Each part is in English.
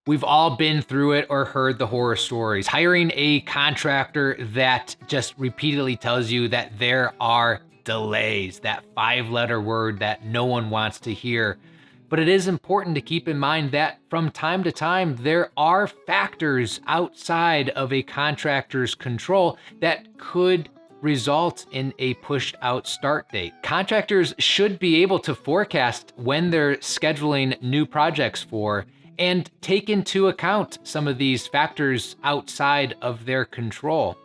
We've all been through it or heard the horror stories. Hiring a contractor that just repeatedly tells you that there are delays, that 5-letter word that no one wants to hear. But it is important to keep in mind that from time to time, there are factors outside of a contractor's control that could result in a pushed out start date. Contractors should be able to forecast when they're scheduling new projects for and take into account some of these factors outside of their control.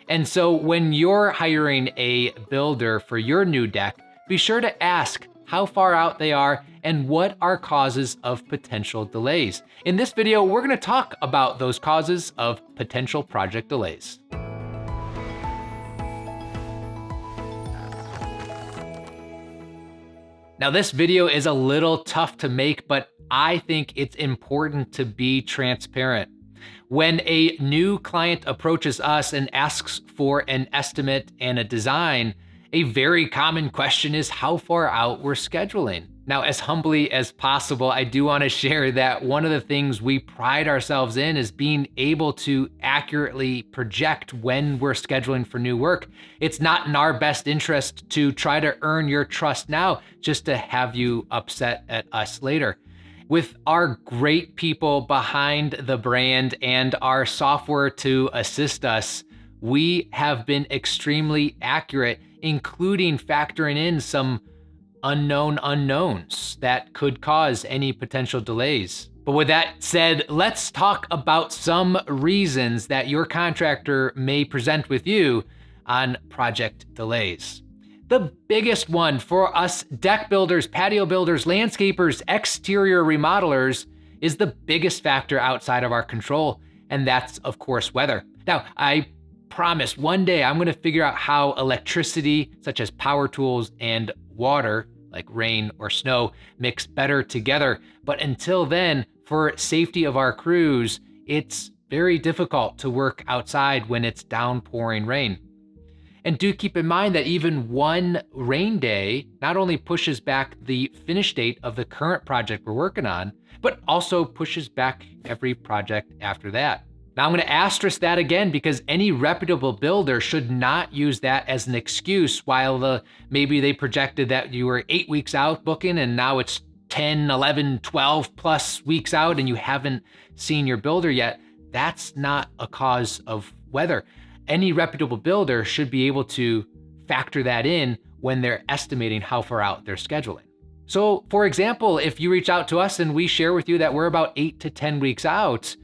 And so when you're hiring a builder for your new deck, be sure to ask how far out they are and what are causes of potential delays. In this video, we're going to talk about those causes of potential project delays. Now, this video is a little tough to make, but I think it's important to be transparent. When a new client approaches us and asks for an estimate and a design, a very common question is how far out we're scheduling. Now, as humbly as possible, I do want to share that one of the things we pride ourselves in is being able to accurately project when we're scheduling for new work. It's not in our best interest to try to earn your trust now just to have you upset at us later. With our great people behind the brand and our software to assist us, we have been extremely accurate, including factoring in some unknown unknowns that could cause any potential delays. But with that said, let's talk about some reasons that your contractor may present with you on project delays. The biggest one for us deck builders, patio builders, landscapers, exterior remodelers is the biggest factor outside of our control, and that's, of course, weather. Now, I promise one day I'm going to figure out how electricity, such as power tools, and water, like rain or snow, mix better together. But until then, for safety of our crews, it's very difficult to work outside when it's downpouring rain. And do keep in mind that even one rain day not only pushes back the finish date of the current project we're working on, but also pushes back every project after that. Now, I'm going to asterisk that again because any reputable builder should not use that as an excuse while maybe they projected that you were 8 weeks out booking and now it's 10, 11, 12 plus weeks out and you haven't seen your builder yet. That's not a cause of weather. Any reputable builder should be able to factor that in when they're estimating how far out they're scheduling. So, for example, if you reach out to us and we share with you that we're about 8 to 10 weeks out,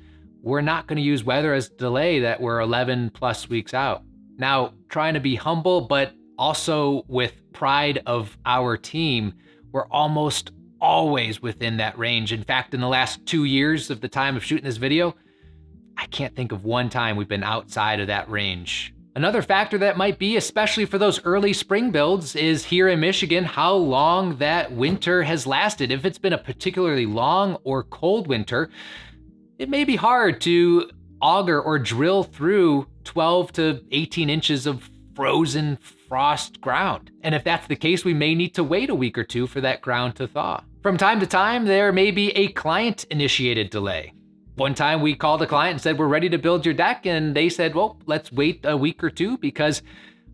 we're not going to use weather as a delay that we're 11 plus weeks out. Now, trying to be humble, but also with pride of our team, we're almost always within that range. In fact, in the last 2 years of the time of shooting this video, I can't think of one time we've been outside of that range. Another factor that might be, especially for those early spring builds, is here in Michigan, how long that winter has lasted. If it's been a particularly long or cold winter, it may be hard to auger or drill through 12 to 18 inches of frozen frost ground. And if that's the case, we may need to wait a week or two for that ground to thaw. From time to time, there may be a client-initiated delay. One time we called a client and said, we're ready to build your deck. And they said, well, let's wait a week or two because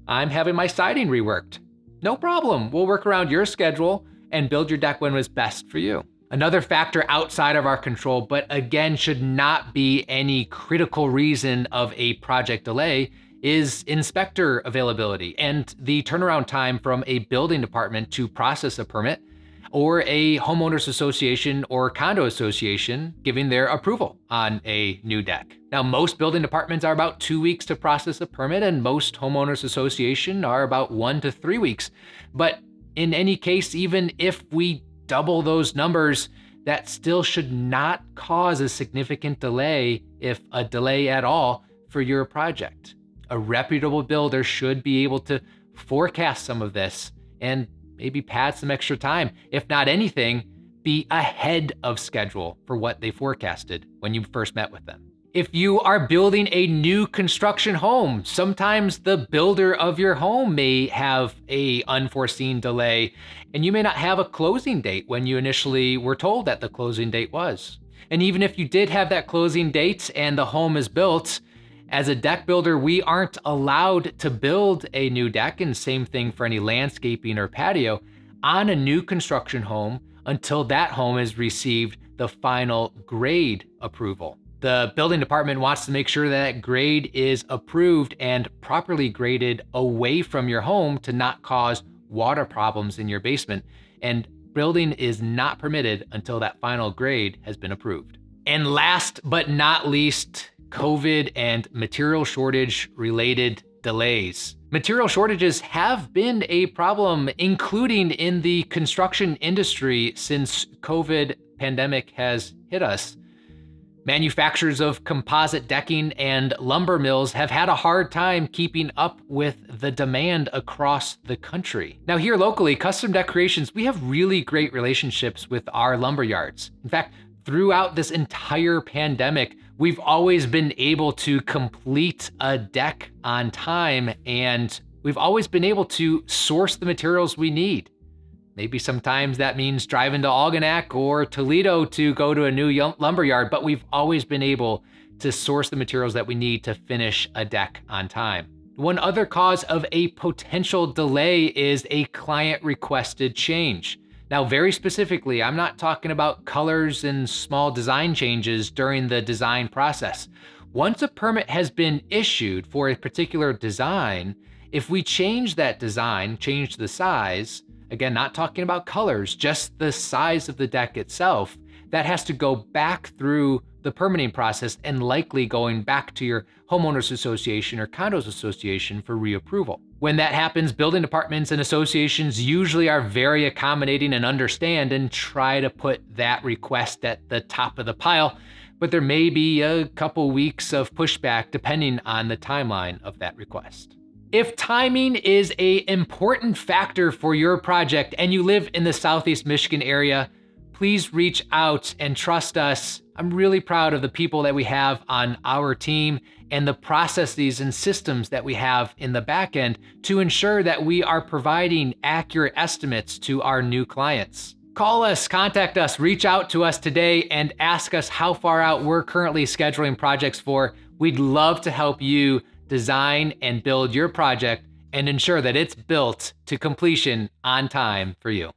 I'm having my siding reworked. No problem. We'll work around your schedule and build your deck when it's best for you. Another factor outside of our control, but again, should not be any critical reason of a project delay, is inspector availability and the turnaround time from a building department to process a permit, or a homeowners association or condo association giving their approval on a new deck. Now, most building departments are about 2 weeks to process a permit, and most homeowners association are about 1 to 3 weeks. But in any case, even if we double those numbers, that still should not cause a significant delay, if a delay at all, for your project. A reputable builder should be able to forecast some of this and maybe pad some extra time. If not anything, be ahead of schedule for what they forecasted when you first met with them. If you are building a new construction home, sometimes the builder of your home may have an unforeseen delay, and you may not have a closing date when you initially were told that the closing date was. And even if you did have that closing date and the home is built, as a deck builder, we aren't allowed to build a new deck, and same thing for any landscaping or patio, on a new construction home until that home has received the final grade approval. The building department wants to make sure that grade is approved and properly graded away from your home to not cause water problems in your basement. And building is not permitted until that final grade has been approved. And last but not least, COVID and material shortage related delays. Material shortages have been a problem, including in the construction industry since COVID pandemic has hit us. Manufacturers of composite decking and lumber mills have had a hard time keeping up with the demand across the country. Now here locally, Custom Deck Creations, we have really great relationships with our lumber yards. In fact, throughout this entire pandemic, we've always been able to complete a deck on time, and we've always been able to source the materials we need. Maybe sometimes that means driving to Algonac or Toledo to go to a new lumber yard, but we've always been able to source the materials that we need to finish a deck on time. One other cause of a potential delay is a client requested change. Now, very specifically, I'm not talking about colors and small design changes during the design process. Once a permit has been issued for a particular design, if we change that design, change the size, again, not talking about colors, just the size of the deck itself, that has to go back through the permitting process and likely going back to your homeowners association or condos association for reapproval. When that happens, building departments and associations usually are very accommodating and understand and try to put that request at the top of the pile, but there may be a couple weeks of pushback depending on the timeline of that request. If timing is an important factor for your project and you live in the Southeast Michigan area, please reach out and trust us. I'm really proud of the people that we have on our team and the processes and systems that we have in the back end to ensure that we are providing accurate estimates to our new clients. Call us, contact us, reach out to us today and ask us how far out we're currently scheduling projects for. We'd love to help you design and build your project and ensure that it's built to completion on time for you.